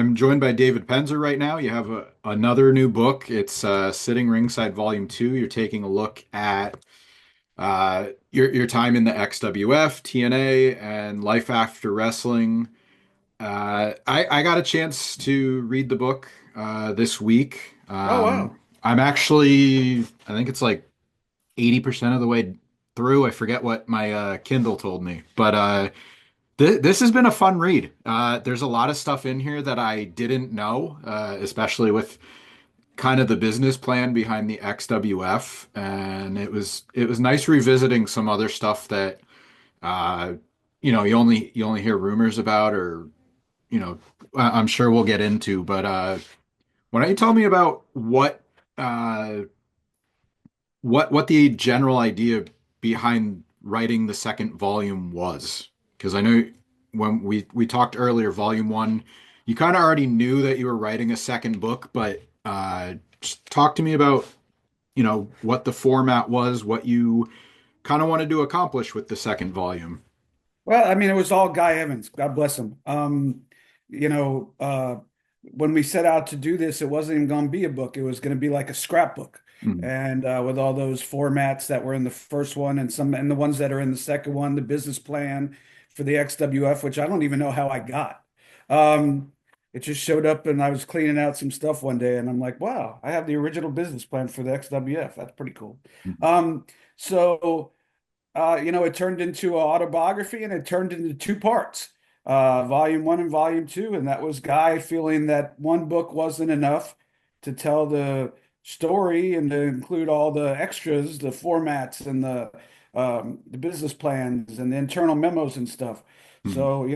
I'm joined by David Penzer right now. You have another new book. It's Sitting Ringside Volume 2. You're taking a look at your time in the XWF, TNA, and life after wrestling. I got a chance to read the book this week. Oh wow. I'm actually, I think it's like 80% of the way through. I forget what my Kindle told me, but this has been a fun read. There's a lot of stuff in here that I didn't know, especially with kind of the business plan behind the XWF, and it was nice revisiting some other stuff that uh, you only hear rumors about, or I'm sure we'll get into. But why don't you tell me about uh, what the general idea behind writing the second volume was? Because I know when we talked earlier, volume one, you kind of already knew that you were writing a second book, but just talk to me about, what the format was, what you kind of wanted to accomplish with the second volume. Well, I mean, it was all Guy Evans. God bless him. You know, uh, when we set out to do this, it wasn't even going to be a book. It was going to be like a scrapbook, Mhm. and with all those formats that were in the first one, and the ones that are in the second one, the business plan for the XWF, which I don't even know how I got. Um, it just showed up, and I was cleaning out some stuff one day, and I'm like, wow, I have the original business plan for the XWF. That's pretty cool. So. It turned into an autobiography and it turned into two parts, volume one and volume two. And that was Guy feeling that one book wasn't enough to tell the story and to include all the extras, the formats and the business plans and the internal memos and stuff. Mhm. So,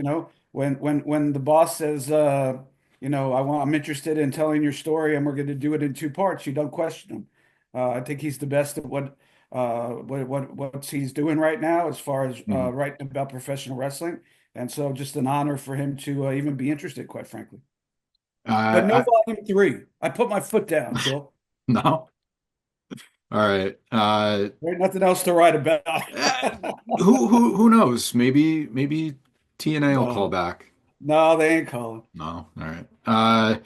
when the boss says, I'm interested in telling your story and we're going to do it in two parts, you don't question him. I think he's the best at what he's doing right now as far as Mhm. writing about professional wrestling. And so just an honor for him to even be interested, quite frankly. But no I volume three. I put my foot down, Bill. no. All right. There's nothing else to write about. Eh, who knows? Maybe TNA will call No, back. no, they ain't calling. No. All right.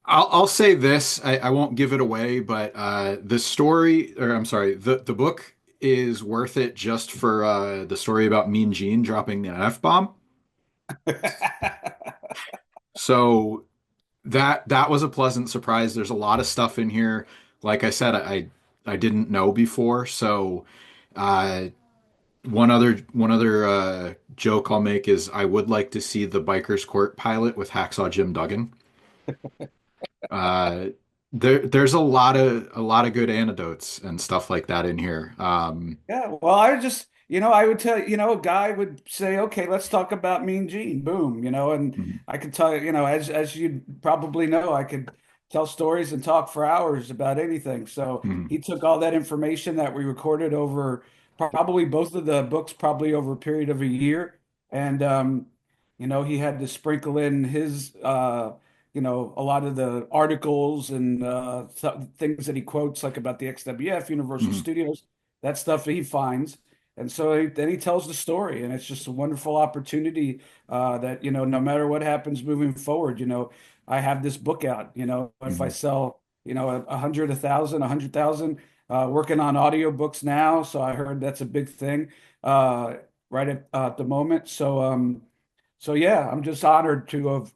I'll say this. I won't give it away, but the story, or I'm sorry, the book is worth it just for the story about Mean Gene dropping the F-bomb. So that was a pleasant surprise. There's a lot of stuff in here. Like I said, I didn't know before. So uh, one other joke I'll make is I would like to see the Bikers Court pilot with Hacksaw Jim Duggan. Uh, there's a lot of good anecdotes and stuff like that in here. Yeah, well, I would tell, a guy would say, okay, let's talk about Mean Gene. Boom, and Mhm. I could tell, as you probably know, I could tell stories and talk for hours about anything. So Mhm. he took all that information that we recorded over probably both of the books, probably over a period of a year. And he had to sprinkle in his a lot of the articles and things that he quotes, like about the XWF, Universal Mhm. Studios, that stuff he finds. And so then he tells the story, and it's just a wonderful opportunity that, no matter what happens moving forward, I have this book out, if I Mhm. sell, a hundred, 1,000, 100,000, working on audiobooks now. So I heard that's a big thing right at the moment. So yeah, I'm just honored to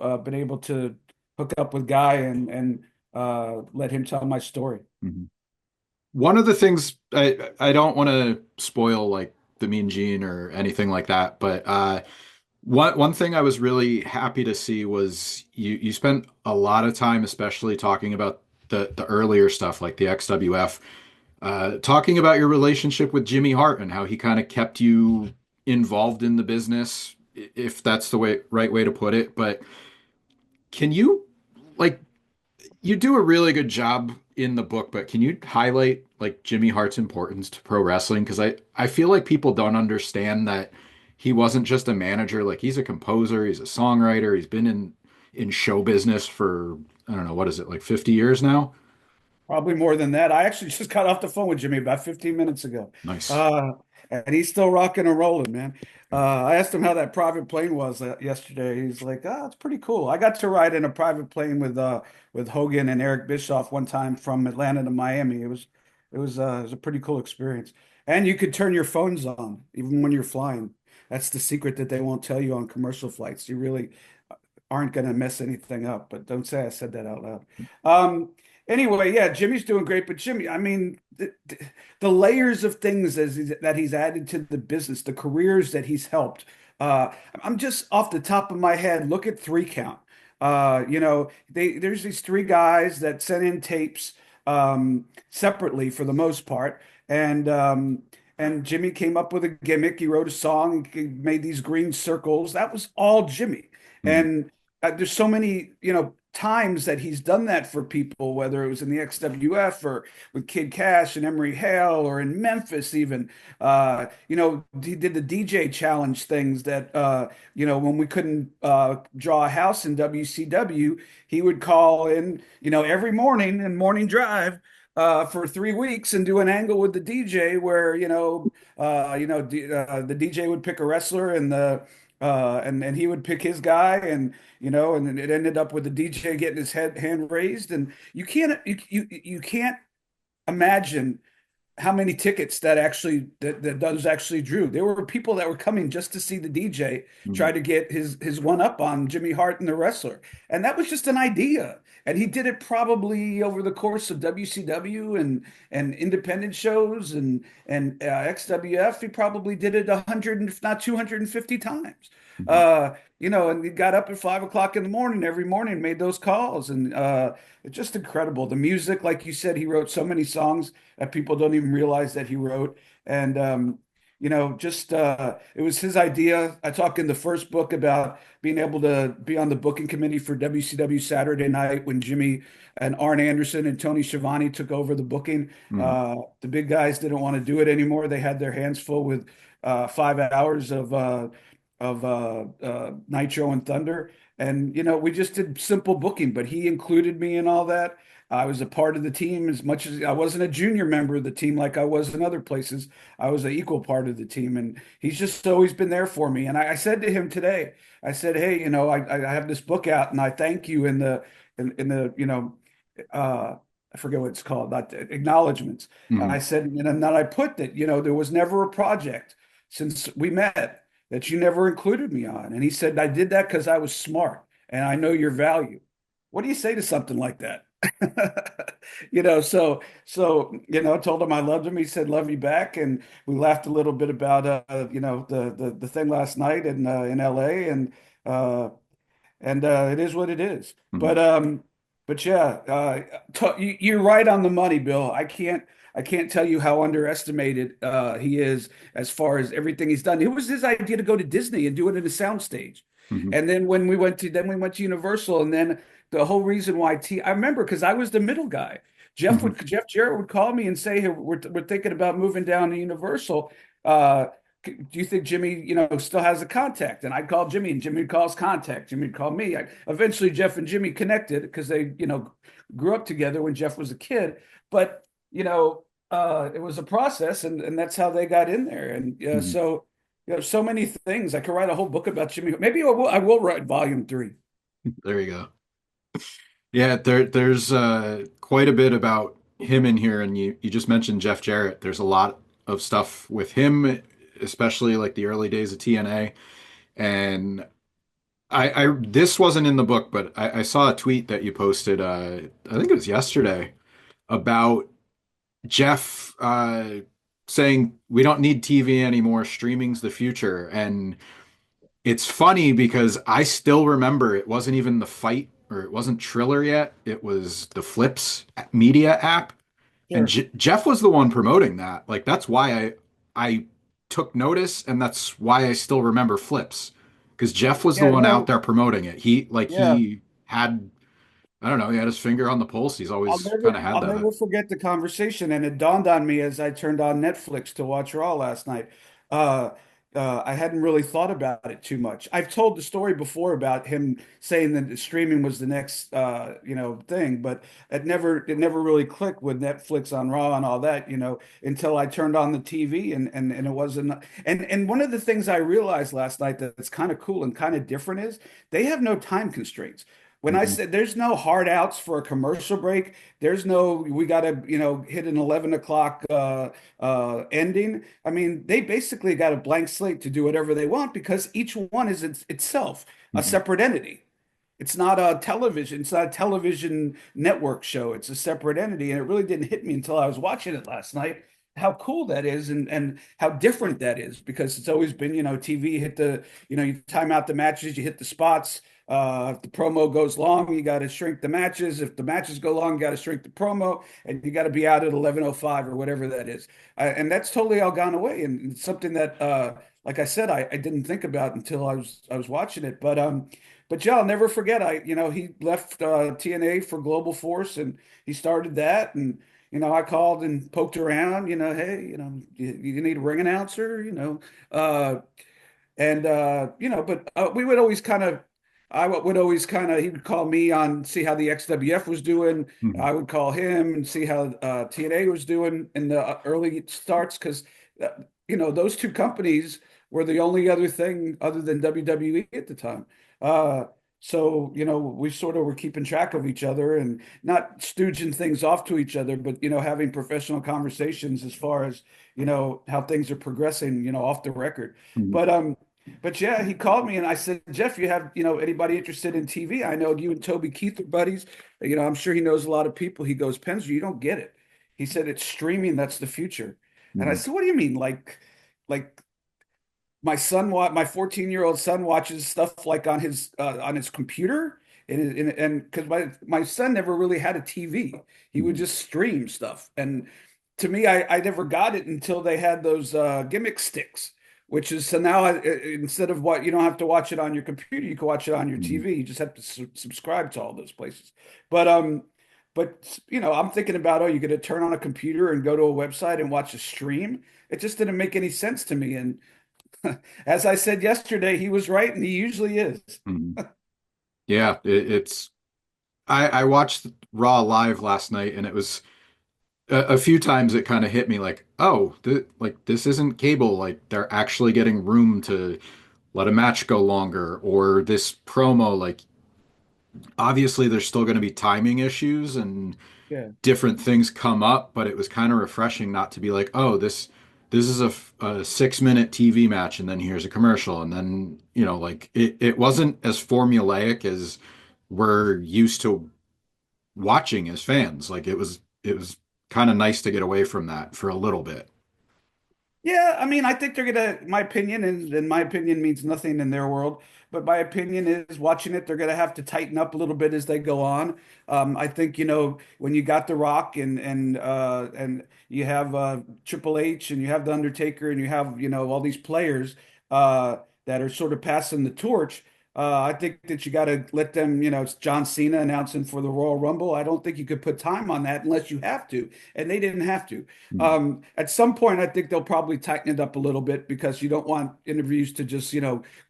have been able to hook up with Guy and let him tell my story. Mhm. One of the things I don't want to spoil like the Mean Gene or anything like that, but one thing I was really happy to see was you spent a lot of time, especially talking about the earlier stuff like the XWF, talking about your relationship with Jimmy Hart and how he kind of kept you involved in the business, if that's the right way to put it. But can you like you do a really good job in the book, but can you highlight like Jimmy Hart's importance to pro wrestling? Because I feel like people don't understand that he wasn't just a manager, like he's a composer, he's a songwriter, he's been in show business for I don't know, what is it, like 50 years now? Probably more than that. I actually just got off the phone with Jimmy about 15 minutes ago. Nice. Uh, and he's still rocking and rolling, man. I asked him how that private plane was yesterday. He's like, "Ah, it's pretty cool." I got to ride in a private plane with Hogan and Eric Bischoff one time from Atlanta to Miami. It was a pretty cool experience. And you could turn your phones on even when you're flying. That's the secret that they won't tell you on commercial flights. You really aren't going to mess anything up, but don't say I said that out loud. Um, anyway, yeah, Jimmy's doing great, but Jimmy, I mean, the layers of things that he's added to the business, the careers that he's helped. Uh, I'm just off the top of my head, look at Three Count. There's these three guys that sent in tapes separately for the most part, and Jimmy came up with a gimmick. He wrote a song, he made these green circles. That was all Jimmy. Mhm. And there's so many, times that he's done that for people, whether it was in the XWF or with Kid Cash and Emery Hale or in Memphis even. He did the DJ challenge things that, when we couldn't draw a house in WCW, he would call in, every morning and morning drive for 3 weeks and do an angle with the DJ where, the DJ would pick a wrestler and and he would pick his guy, and then it ended up with the DJ getting his hand raised, and you can't imagine how many tickets that those actually drew. There were people that were coming just to see the DJ try Mhm. to get his one up on Jimmy Hart and the wrestler, and that was just an idea. And he did it probably over the course of WCW and independent shows and XWF. He probably did it 100, if not 250 times. Mhm. And he got up at 5 o'clock in the morning every morning, made those calls, and it's just incredible. The music, like you said, he wrote so many songs that people don't even realize that he wrote. And just it was his idea. I talk in the first book about being able to be on the booking committee for WCW Saturday Night when Jimmy and Arn Anderson and Tony Schiavone took over the booking. Mhm. The big guys didn't want to do it anymore. They had their hands full with 5 hours of Nitro and Thunder. And, we just did simple booking, but he included me in all that. I was a part of the team as much as I wasn't a junior member of the team like I was in other places. I was an equal part of the team, and he's just always been there for me. And I said to him today, I said, "Hey, I have this book out, and I thank you in the I forget what it's called, not the acknowledgments." I Mhm. said, and then I put that, there was never a project since we met that you never included me on. And he said, I did that because I was smart and I know your value. What do you say to something like that? I told him I loved him. He said, love you back. And we laughed a little bit about, the thing last night in LA. And it is what it is. Mhm. But yeah, you're right on the money, Bill. I can't tell you how underestimated he is as far as everything he's done. It was his idea to go to Disney and do it in a soundstage. Mhm. And then then we went to Universal, and then the whole reason why I remember because I was the middle guy. Mhm. Jeff Jarrett would call me and say, "Hey, we're thinking about moving down to Universal. Uh, do you think Jimmy, still has a contact?" And I'd call Jimmy, and Jimmy calls contact. Jimmy would call me. Eventually, Jeff and Jimmy connected because they, grew up together when Jeff was a kid. But it was a process, and that's how they got in there. And Mhm. so, so many things. I could write a whole book about Jimmy. Maybe I will write volume three. There you go. Yeah, there's quite a bit about him in here, and you just mentioned Jeff Jarrett. There's a lot of stuff with him, especially like the early days of TNA. And I this wasn't in the book, but I saw a tweet that you posted, I think it was yesterday, about Jeff saying we don't need TV anymore, streaming's the future. And it's funny because I still remember it wasn't even the fight or it wasn't Triller yet. It was the Flips media app. And Sure. Jeff was the one promoting that. Like that's why I took notice and that's why I still remember Flips. Because Jeff was the Yeah, one out no, there promoting it. yeah. He had I don't know, he had his finger on the pulse. He's always kind of had I'll that. never forget the conversation. And it dawned on me as I turned on Netflix to watch Raw last night. Uh, I hadn't really thought about it too much. I've told the story before about him saying that streaming was the next thing, but it never really clicked with Netflix on Raw and all that, until I turned on the TV and it wasn't. And one of the things I realized last night that's kind of cool and kind of different is they have no time constraints. When I Mhm. said there's no hard outs for a commercial break, there's no we got to hit an 11 o'clock ending. I mean, they basically got a blank slate to do whatever they want because each one is itself a Mhm. separate entity. It's not a television. It's not a television network show. It's a separate entity, and it really didn't hit me until I was watching it last night. How cool that is, and how different that is, because it's always been, TV hit you time out the matches, you hit the spots. If the promo goes long, you got to shrink the matches. If the matches go long, you got to shrink the promo, and you got to be out at 11:05 or whatever that is. And that's totally all gone away, and it's something that, like I said, I didn't think about until I was watching it. But yeah, I'll never forget. He left TNA for Global Force, and he started that, and I called and poked around. Hey, you need a ring announcer, but we would always kind of, I would always kind of, he would call me on, see how the XWF was doing. Mhm. I would call him and see how TNA was doing in the early starts, because, those two companies were the only other thing other than WWE at the time. Uh, so, we sort of were keeping track of each other and not stooging things off to each other, but, having professional conversations as far as, how things are progressing, off the record. Mhm. But yeah, he called me and I said, Jeff, you have, anybody interested in TV? I know you and Toby Keith are buddies. I'm sure he knows a lot of people. He goes, Penzer, you don't get it. He said, it's streaming. That's the future. And I Mhm. said, what do you mean? Like my 14-year-old son watches stuff like on his computer, and because my son never really had a TV. He would Mhm. just stream stuff. And to me, I never got it until they had those gimmick sticks, which is, so now instead of what, you don't have to watch it on your computer, you can watch it on your Mhm. TV. You just have to subscribe to all those places. But I'm thinking about, oh, you're going to turn on a computer and go to a website and watch a stream. It just didn't make any sense to me. And as I said yesterday, he was right, and he usually is. Mhm. Yeah, it's I watched Raw live last night, and it was a few times it kind of hit me like, oh, like this isn't cable. Like they're actually getting room to let a match go longer, or this promo. Like obviously, there's still going to be timing issues and Yeah. different things come up, but it was kind of refreshing not to be like, oh, this is a 6 minute TV match, and then here's a commercial, and then like it wasn't as formulaic as we're used to watching as fans. Like it was kind of nice to get away from that for a little bit. Yeah, I mean, I think they're gonna, my opinion, and my opinion means nothing in their world, but my opinion is watching it, they're gonna have to tighten up a little bit as they go on. I think, when you got The Rock and you have Triple H and you have The Undertaker and you have, all these players that are sort of passing the torch. I think that you got to let them, it's John Cena announcing for the Royal Rumble. I don't think you could put time on that unless you have to, and they didn't have to. Mhm. At some point, I think they'll probably tighten it up a little bit because you don't want interviews to just,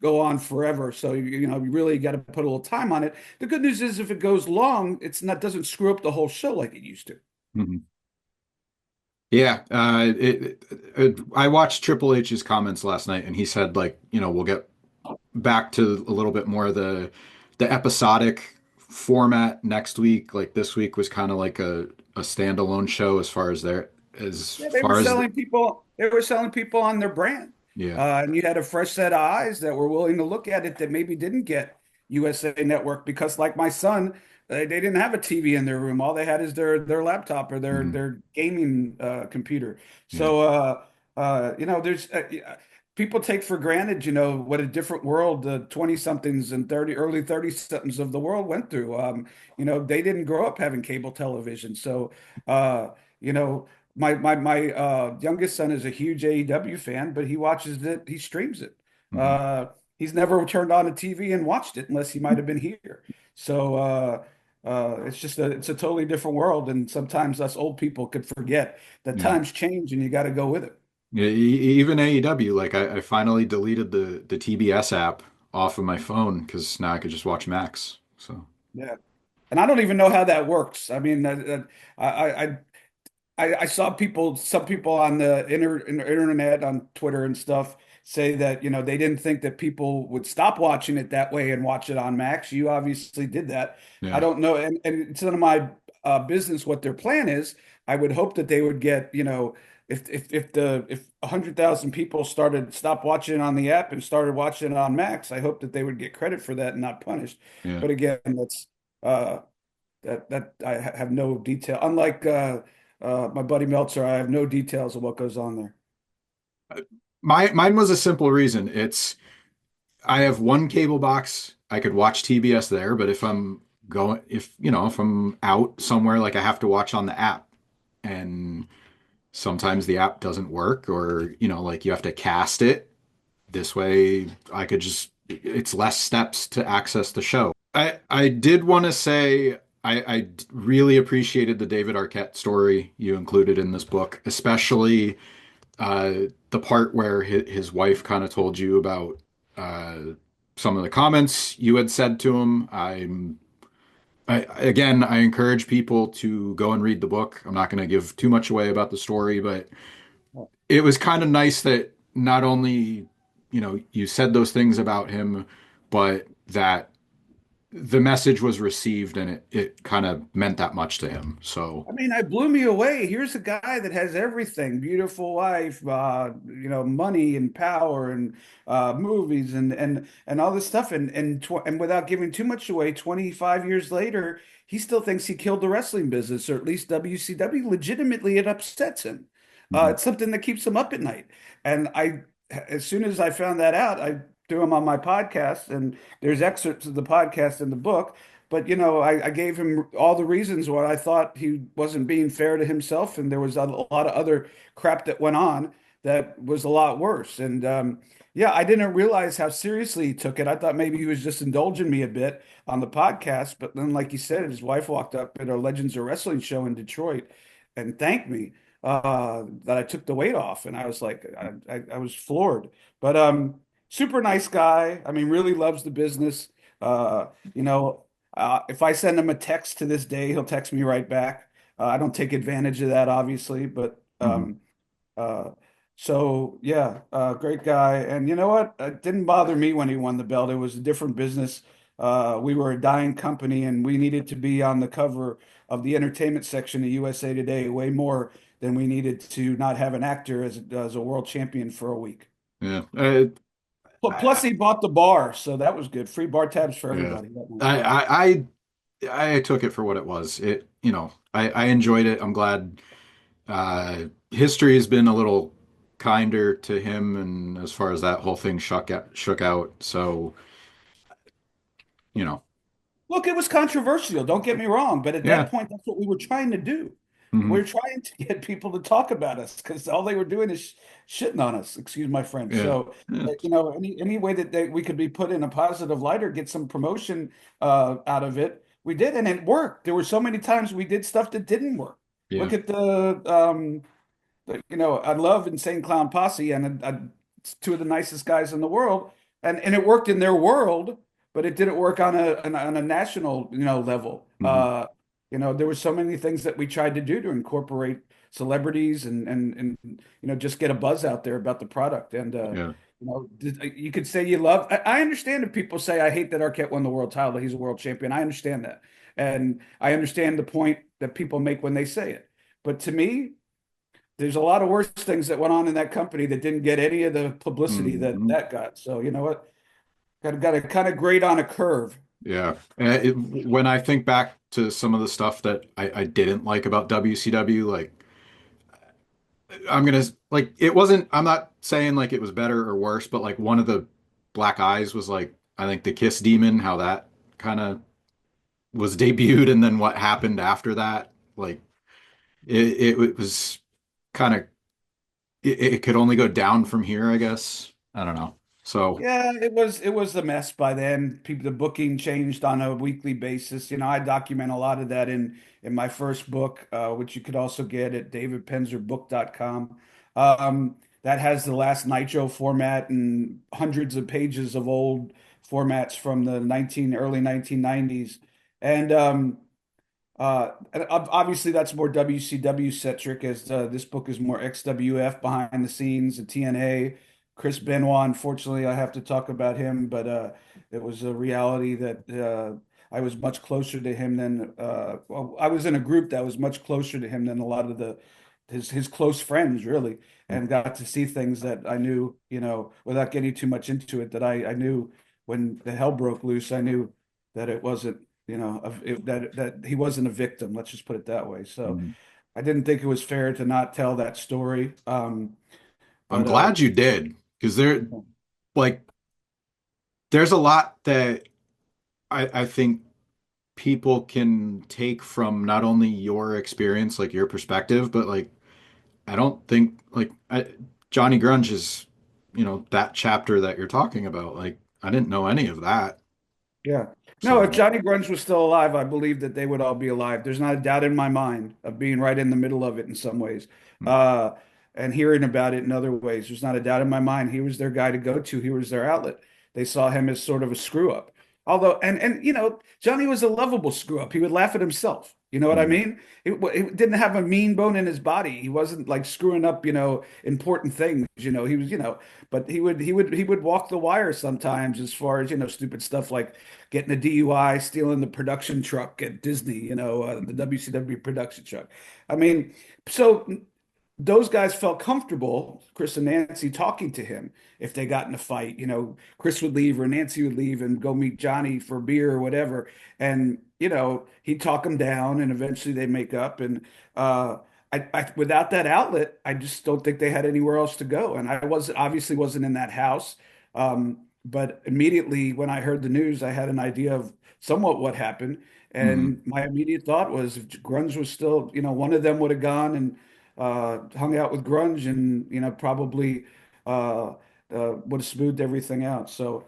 go on forever. So, you really got to put a little time on it. The good news is if it goes long, it's not doesn't screw up the whole show like it used to. Mhm. Yeah, I watched Triple H's comments last night, and he said like, we'll get back to a little bit more of the episodic format next week. Like this week was kind of like a standalone show as Yeah, far as they were selling people on their brand. yeah. And you had a fresh set of eyes that were willing to look at it that maybe didn't get USA Network because, like my son, they didn't have a TV in their room. All they had is their laptop or their Mhm. their gaming computer. Yeah. So there's people take for granted, what a different world the 20 somethings and early 30 somethings of the world went through. They didn't grow up having cable television. So you know my youngest son is a huge AEW fan, but he watches it, he streams it. Mhm. Uh, he's never turned on a TV and watched it unless he might have been here. So it's a totally different world, and sometimes us old people could forget that Yeah. times change and you got to go with it. Even AEW, like I finally deleted the TBS app off of my phone because now I could just watch Max. So Yeah. And I don't even know how that works. I mean, I saw some people on the internet, on Twitter and stuff, say that, they didn't think that people would stop watching it that way and watch it on Max. You obviously did that. I yeah, don't know, and it's none of my business what their plan is. I would hope that they would get, if 100,000 people stopped watching it on the app and started watching it on Max, I hope that they would get credit for that and not punished. yeah. But again, uh, that I have no detail. Unlike my buddy Meltzer, I have no details of what goes on there. Mine was a simple reason. It's I have one cable box. I could watch TBS there, but if I'm out somewhere, like I have to watch on the app, and sometimes the app doesn't work, or like you have to cast it. This way, I could just it's less steps to access the show. I did want to say I really appreciated the David Arquette story you included in this book, especially the part where his wife kind of told you about uh, some of the comments you had said to him. Again, I encourage people to go and read the book. I'm not going to give too much away about the story, but it was kind of nice that not only, you said those things about him, but that the message was received and it kind of meant that much to him. So, I mean, it blew me away. Here's a guy that has everything, beautiful wife, money and power and movies and all this stuff. And without giving too much away, 25 years later, he still thinks he killed the wrestling business, or at least WCW. Legitimately, it upsets him. mhm, It's something that keeps him up at night. And as soon as I found that out, I threw him on my podcast, and there's excerpts of the podcast in the book. But I gave him all the reasons why I thought he wasn't being fair to himself, and there was a lot of other crap that went on that was a lot worse. And yeah, I didn't realize how seriously he took it. I thought maybe he was just indulging me a bit on the podcast, but then, like you said, his wife walked up at a Legends of Wrestling show in Detroit and thanked me that I took the weight off, and I was like, I was floored. But super nice guy. I mean, really loves the business. You know. If I send him a text to this day, he'll text me right back. I don't take advantage of that, obviously, but mhm. uh, so yeah, great guy. And you know what? It didn't bother me when he won the belt. It was a different business. We were a dying company, and we needed to be on the cover of the entertainment section of USA Today way more than we needed to not have an actor as a world champion for a week. Yeah. Plus, he bought the bar, so that was good. Free bar tabs for Yeah. everybody. That was I, good. I I took it for what it was. I enjoyed it. I'm glad history has been a little kinder to him and as far as that whole thing shook out. So, you know, Look, it was controversial, don't get me wrong, but at that yeah. point, that's what we were trying to do. Hmm. We were trying to get people to talk about us because all they were doing is shitting on us, excuse my French. Yeah. So, Yeah. any way that we could be put in a positive light or get some promotion out of it, we did, and it worked. There were so many times we did stuff that didn't work. Yeah. Look at I love Insane Clown Posse, and it's two of the nicest guys in the world, and it worked in their world, but it didn't work on a national level. Hmm. There were so many things that we tried to do to incorporate celebrities and just get a buzz out there about the product. And Yeah. you could say you love. I understand if people say I hate that Arquette won the world title. He's a world champion. I understand that, and I understand the point that people make when they say it. But to me, there's a lot of worse things that went on in that company that didn't get any of the publicity that Hmm. that got. So you know what? Got to kind of grade on a curve. Yeah. When I think back to some of the stuff that I didn't like about WCW, like I'm gonna like it wasn't. I'm not saying like it was better or worse, but like one of the Black Eyes was like I think the Kiss Demon, how that kind of was debuted, and then what happened after that. Like it was kind of it could only go down from here, I guess. I don't know. So Yeah, it was a mess by then. The booking changed on a weekly basis. I document a lot of that in my first book, which you could also get at davidpenzerbook.com. that has the last Nitro format and hundreds of pages of old formats from the early 1990s. And obviously that's more WCW centric, as this book is more XWF, behind the scenes, and TNA. Chris Benoit, unfortunately, I have to talk about him, but it was a reality that I was much closer to him than well, I was in a group that was much closer to him than a lot of his close friends, really, and got to see things that I knew, without getting too much into it, that I knew when the hell broke loose. I knew that it wasn't, that he wasn't a victim. Let's just put it that way. So Mhm. I didn't think it was fair to not tell that story. I'm But glad you did because like there's a lot that I think people can take from not only your experience, like your perspective, but like I don't think Johnny Grunge is, that chapter that you're talking about. Like I didn't know any of that. Yeah. No, if So, Johnny Grunge was still alive, I believe that they would all be alive. There's not a doubt in my mind of being right in the middle of it in some ways. Uh, and hearing about it in other ways. There's not a doubt in my mind. He was their guy to go to. He was their outlet. They saw him as sort of a screw up. Although, and Johnny was a lovable screw up. He would laugh at himself. You know what I mhm, mean? It didn't have a mean bone in his body. He wasn't like screwing up, important things. He was, but he would walk the wire sometimes, as far as, stupid stuff like getting a DUI, stealing the production truck at Disney, the WCW production truck. I mean, so those guys felt comfortable, Chris and Nancy, talking to him if they got in a fight. Chris would leave or Nancy would leave and go meet Johnny for beer or whatever. And, he'd talk them down and eventually they make up. And without that outlet, I just don't think they had anywhere else to go. And I obviously wasn't in that house. But immediately when I heard the news, I had an idea of somewhat what happened. mhm, And my immediate thought was, if Grunge was still, one of them would have gone and hung out with Grunge, and probably uh, would have smoothed everything out. So,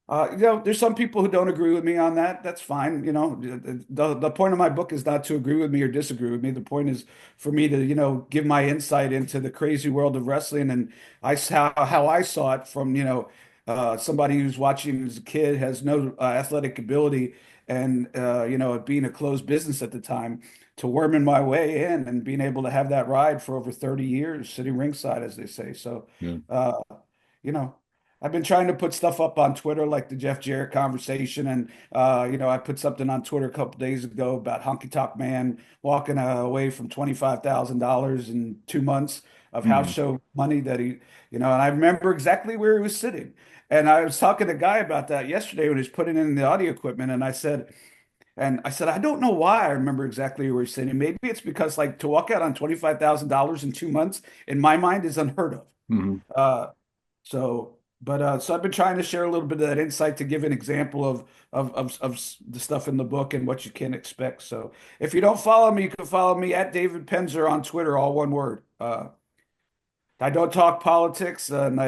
there's some people who don't agree with me on that. That's fine. The point of my book is not to agree with me or disagree with me. The point is for me to, give my insight into the crazy world of wrestling, and how I saw it from, somebody who's watching as a kid, has no athletic ability, and it being a closed business at the time, to worming my way in and being able to have that ride for over 30 years, sitting ringside, as they say. So, yeah, uh, you know, I've been trying to put stuff up on Twitter, like the Jeff Jarrett conversation. And, I put something on Twitter a couple days ago about Honky Tonk Man walking away from $25,000 in 2 months of house mhm, show money that and I remember exactly where he was sitting. And I was talking to a guy about that yesterday when he was putting in the audio equipment. And I said, I don't know why I remember exactly where he's sitting. Maybe it's because, like, to walk out on $25,000 in 2 months, in my mind, is unheard of. mhm, Uh, so I've been trying to share a little bit of that insight to give an example of the stuff in the book and what you can expect. So if you don't follow me, you can follow me at David Penzer on Twitter, all one word. I don't talk politics, and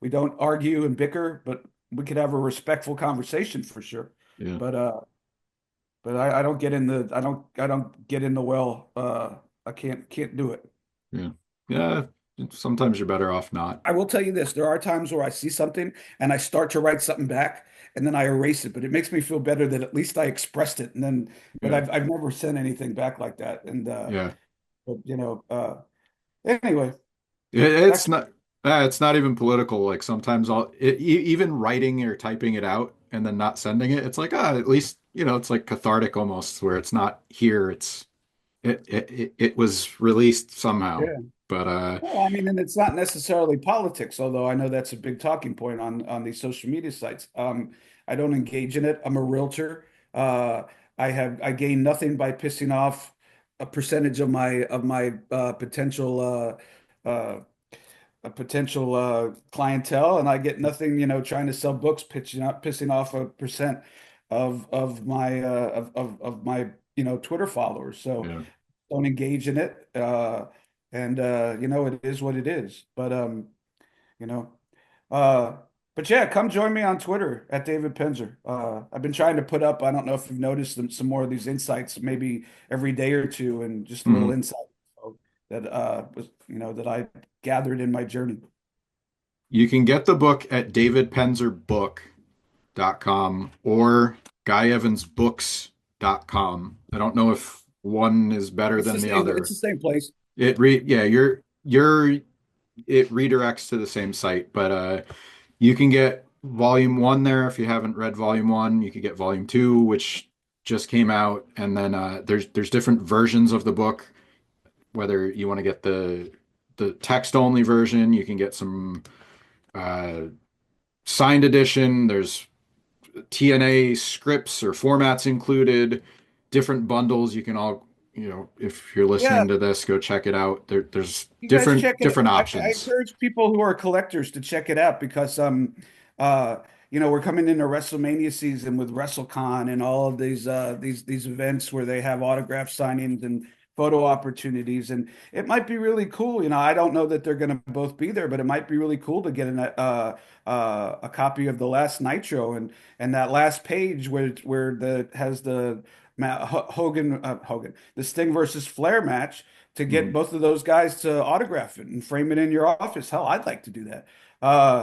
we don't argue and bicker, but we could have a respectful conversation for sure. yeah, But I don't get in I don't get in the well. I can't do it. yeah, yeah. Sometimes you're better off not. I will tell you this: there are times where I see something and I start to write something back, and then I erase it. But it makes me feel better that at least I expressed it. And then, but Yeah, I've never sent anything back like that. And yeah. but anyway, It's back. not. It's not even political. Like sometimes even writing or typing it out and then not sending it. It's like at least it's like cathartic almost, where it's not here. It was released somehow. Yeah. But Well, I mean, and it's not necessarily politics, although I know that's a big talking point on these social media sites. I don't engage in it. I'm a realtor. Uh, I gain nothing by pissing off a percentage of my uh, potential clientele, and I get nothing, trying to sell books, pissing off a percent of my Twitter followers. So yeah. don't engage in it. And it is what it is. You know, uh, but yeah, come join me on Twitter at David Penzer. I've been trying to put up, I don't know if you've noticed some more of these insights, maybe every day or two, and just a little Mhm. insight. So that was, that I gathered in my journey. You can get the book at davidpenzerbook.com or guyevansbooks.com. I don't know if one is better than the It's other. the same place. Yeah, you're it redirects to the same site, but you can get volume one there if you haven't read volume one. You could get volume two, which just came out, and then there's different versions of the book. Whether you want to get the text only version, you can get some uh, signed edition. There's TNA scripts or formats included, different bundles. You can all, if you're Yeah, listening to this, go check it out. There's you guys different check it. different I options. encourage people who are collectors to check it out because uh we're coming into WrestleMania season with WrestleCon and all of these events where they have autograph signings and photo opportunities, and it might be really cool. I don't know that they're going to both be there, but it might be really cool to get a copy of the last Nitro, and that last page where the has the Hogan, the Sting versus Flair match, to get Mhm. both of those guys to autograph it and frame it in your office. Hell, I'd like to do that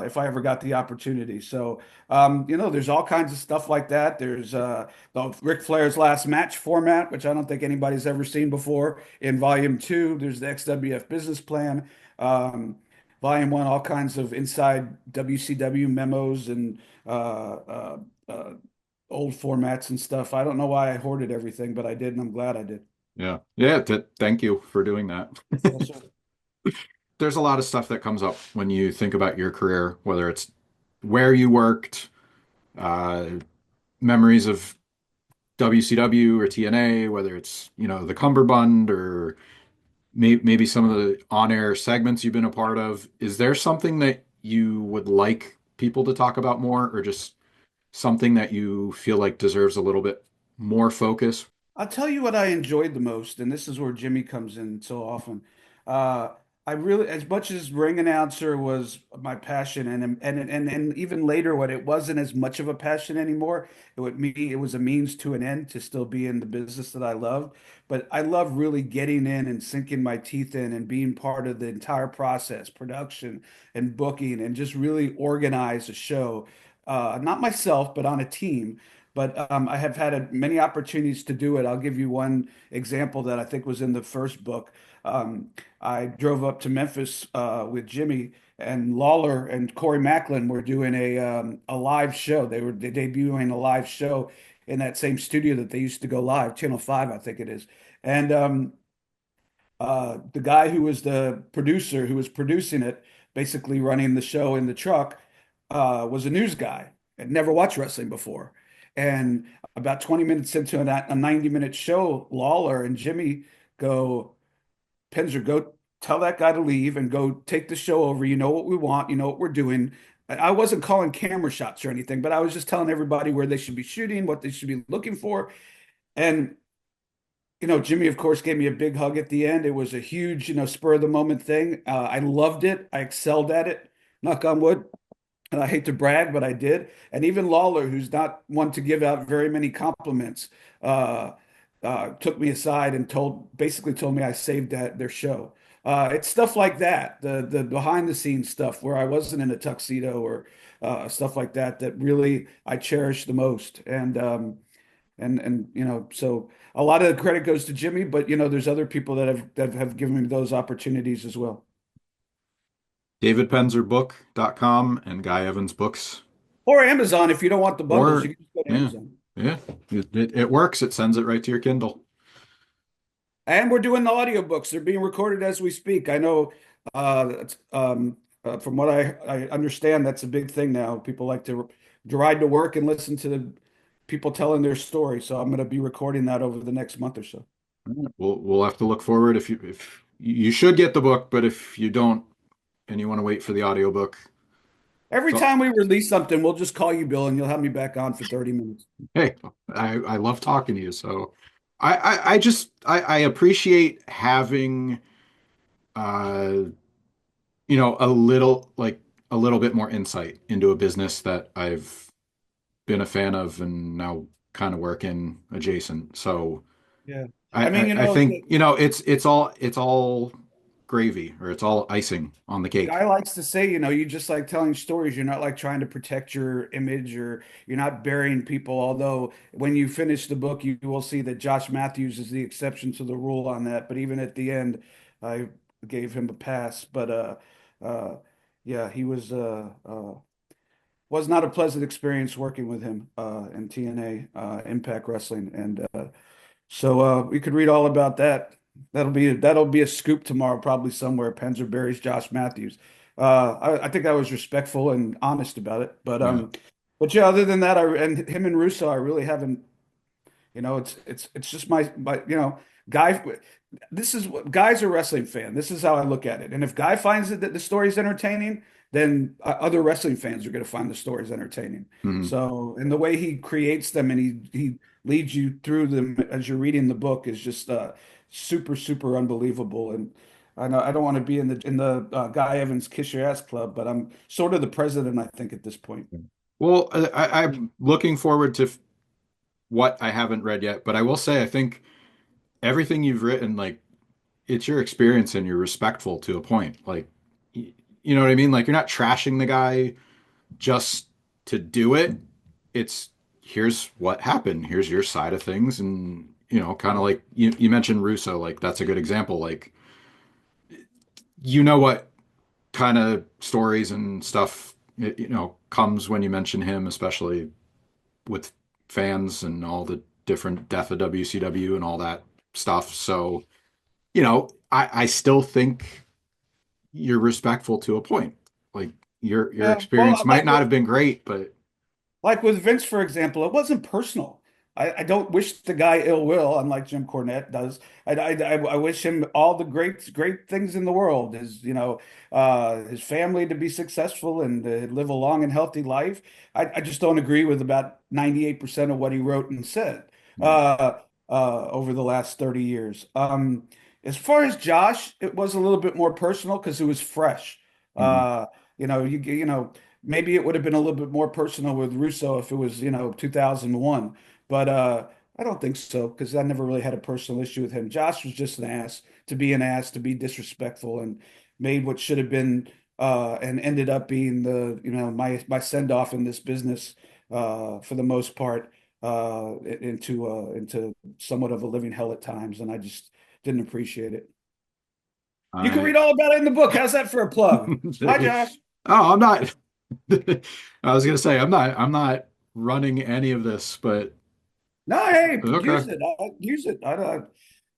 if I ever got the opportunity. So, there's all kinds of stuff like that. There's the Ric Flair's last match format, which I don't think anybody's ever seen before. In Volume 2, there's the XWF business plan. Volume 1, all kinds of inside WCW memos and uh, old formats and stuff. I don't know why I hoarded everything, but I did, and I'm glad I did. Yeah. Yeah. Thank you for doing that. Yes, sir. There's a lot of stuff that comes up when you think about your career, whether it's where you worked, uh, memories of WCW or TNA, whether it's, the Cumberbund or maybe some of the on-air segments you've been a part of. Is there something that you would like people to talk about more, or just something that you feel like deserves a little bit more focus? I'll tell you what I enjoyed the most, and this is where Jimmy comes in so often. Uh, I really, as much as ring announcer was my passion, and even later when it wasn't as much of a passion anymore, it was a means to an end to still be in the business that I loved. But I love really getting in and sinking my teeth in and being part of the entire process, production and booking, and just really organize a show. Not myself, but on a team. But I have had many opportunities to do it. I'll give you one example that I think was in the first book. I drove up to Memphis with Jimmy, and Lawler and Corey Macklin were doing a live show. They were debuting a live show in that same studio that they used to go live, Channel 5, I think it is. And the guy who was the producer, who was producing it, basically running the show in the truck, was a news guy. Had never watched wrestling before. And about 20 minutes into a 90-minute show, Lawler and Jimmy go, Penzer, go tell that guy to leave and go take the show over. You know what we want, you know what we're doing. I wasn't calling camera shots or anything, but I was just telling everybody where they should be shooting, what they should be looking for. And Jimmy, of course, gave me a big hug at the end. It was a huge, spur of the moment thing. I loved it. I excelled at it. Knock on wood. And I hate to brag, but I did. And even Lawler, who's not one to give out very many compliments, uh, took me aside and basically told me I saved their show. It's stuff like that, the behind the scenes stuff where I wasn't in a tuxedo or stuff like that, that really I cherish the most. And so a lot of the credit goes to Jimmy, but there's other people that have given me those opportunities as well. davidpenzerbook.com and Guy Evans Books. Or Amazon, if you don't want the bundles, you Or, can just go to yeah, Amazon. yeah, it works. It sends it right to your Kindle. And we're doing the audiobooks. They're being recorded as we speak. I know from what I understand, that's a big thing now. People like to ride to work and listen to the people telling their story. So I'm going to be recording that over the next month or so. We'll have to look forward if you should get the book, but if you don't and you want to wait for the audiobook, Every so, time we release something, we'll just call you, Bill, and you'll have me back on for 30 minutes. hey, I love talking to you. So I appreciate having uh a little bit more insight into a business that I've been a fan of and now kind of working adjacent. So Yeah. I, I mean, I think it's all gravy or it's all icing on the cake. Guy likes to say, you just like telling stories. You're not like trying to protect your image or you're not burying people. Although when you finish the book, you will see that Josh Mathews is the exception to the rule on that. But even at the end, I gave him a pass. But uh, yeah, he was not a pleasant experience working with him in TNA Impact Wrestling, and so we could read all about that. That'll be a scoop tomorrow, probably somewhere. Penzer buries Josh Mathews. I think I was respectful and honest about it, Yeah. but yeah, other than that, and him and Russo, I really haven't. It's just my guy. This is what Guy's a wrestling fan. This is how I look at it. And if Guy finds it that the story's entertaining, then other wrestling fans are going to find the stories entertaining. Mhm. So, and the way he creates them and he leads you through them as you're reading the book is just super super unbelievable. And I know I don't want to be in the Guy Evans Kiss Your Ass Club, but I'm sort of the president, I think, at this point. Well, I'm looking forward to what I haven't read yet, but I will say I think everything you've written, like it's your experience and you're respectful to a point. Like, you know what I mean? Like you're not trashing the guy just to do it. It's here's what happened. Here's your side of things, and kind of like you mentioned Russo. Like that's a good example. Like what kind of stories and stuff comes when you mention him, especially with fans and all the different death of WCW and all that stuff. So, I still think you're respectful to a point. Like your Yeah, well, experience might not have been great, but like with Vince, for example, it wasn't personal. I don't wish the guy ill will, unlike Jim Cornette does. I wish him all the great things in the world. His family to be successful and live a long and healthy life. I just don't agree with about 98% of what he wrote and said over the last 30 years. As far as Josh, it was a little bit more personal because it was fresh. Mhm. Uh, maybe it would have been a little bit more personal with Russo if it was, 2001. But I don't think so because I never really had a personal issue with him. Josh was just an ass, to be disrespectful, and made what should have been and ended up being my send off in this business for the most part into somewhat of a living hell at times, and I just didn't appreciate it. You can I read all about it in the book. How's that for a plug? Hi, Josh. oh, I'm not. I was gonna say I'm not running any of this, but No, hey, okay. use it. Use it. I don't.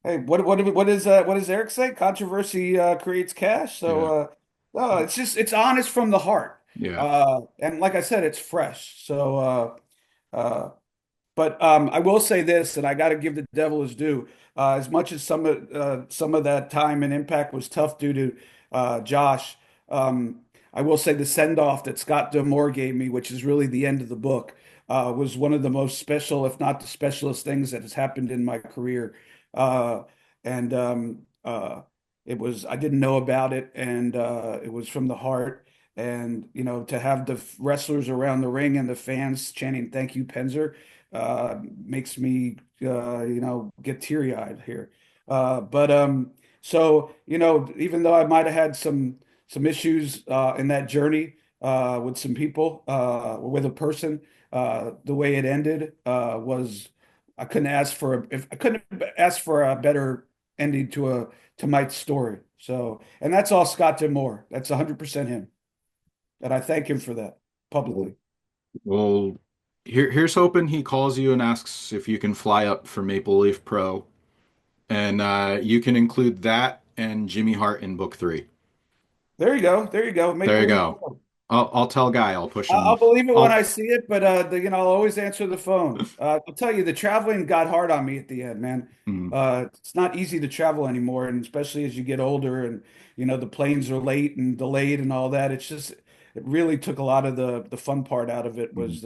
Hey, what does Eric say? Controversy creates cash. So, Yeah. no, it's honest from the heart. Yeah. And like I said, it's fresh. So, but I will say this, and I got to give the devil his due. As much as some of that time and impact was tough due to Josh, I will say the send off that Scott D'Amore gave me, which is really the end of the book, was one of the most special, if not the specialist things that has happened in my career. And it was I didn't know about it, and it was from the heart. And to have the wrestlers around the ring and the fans chanting "Thank you, Penzer." Makes me get teary-eyed here. But so even though I might have had some issues in that journey with some people or with a person, the way it ended was I couldn't ask for a better ending to Mike's story. So, and that's all Scott D'Amore. That's 100% him, and I thank him for that publicly. Well, here's hoping he calls you and asks if you can fly up for Maple Leaf Pro, and you can include that and Jimmy Hart in book three. There you go. There you go. There Maple you Leaf go. Grove. I'll tell Guy. I'll push I'll him. believe it when I I'll. see it, but I'll always answer the phone. I'll tell you, the traveling got hard on me at the end, man. Mm, It's not easy to travel anymore, and especially as you get older, and the planes are late and delayed and all that. It really took a lot of the fun part out of it mm, was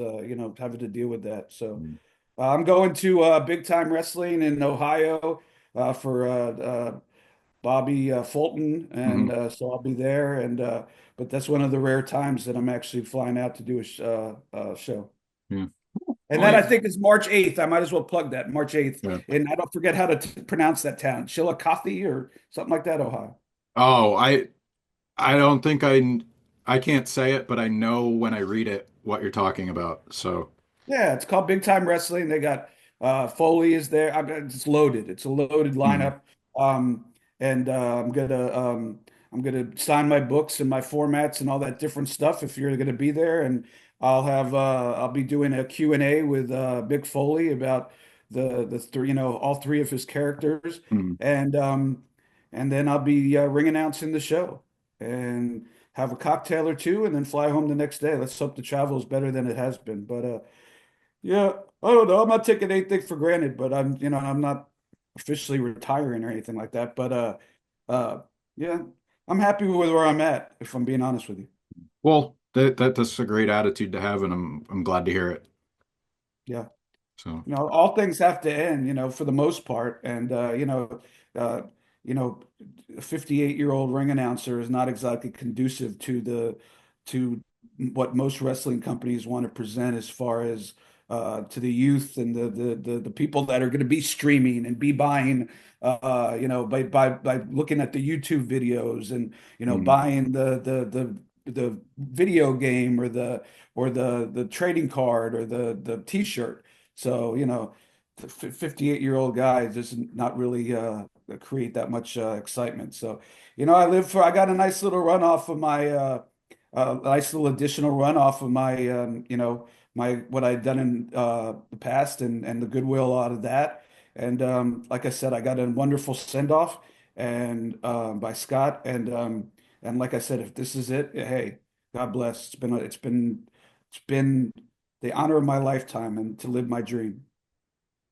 having to deal with that. So mm, I'm going to big time wrestling in Ohio for Bobby Fulton, and mhm, so I'll be there. And but that's one of the rare times that I'm actually flying out to do a show. yeah. And Oh that I yeah. think is March 8th. I might as well plug that March 8th. Yeah. And I don't forget how to pronounce that town, Chillicothe or something like that, Ohio. Oh, I don't think I can't say it, but I know when I read it what you're talking about. So, Yeah, it's called Big Time Wrestling. They got Foley is there. It's loaded. It's a loaded mm, lineup. Um, and I'm gonna sign my books and my formats and all that different stuff if you're gonna be there. And I'll be doing a Q&A with Mick Foley about the three, all three of his characters. mm. And and then I'll be ring announcing the show and have a cocktail or two and then fly home the next day. Let's hope the travel is better than it has been. But yeah, I don't know. I'm not taking anything for granted, but I'm not officially retiring or anything like that. But uh, yeah, I'm happy with where I'm at, if I'm being honest with you. Well, that's a great attitude to have, and I'm glad to hear it. Yeah. So, All things have to end, for the most part. And uh, you know, a 58-year-old ring announcer is not exactly conducive to what most wrestling companies want to present as far as to the youth and the people that are going to be streaming and be buying by looking at the YouTube videos and mm, buying the video game or the trading card or the t-shirt. So, the 58-year-old guy does not really create that much excitement. So, I got a nice little run off of my nice little additional run off of my my what I'd done in the past and the goodwill out of that. And like I said, I got a wonderful send off and by Scott and like I said, if this is it, hey, God bless. It's been the honor of my lifetime and to live my dream.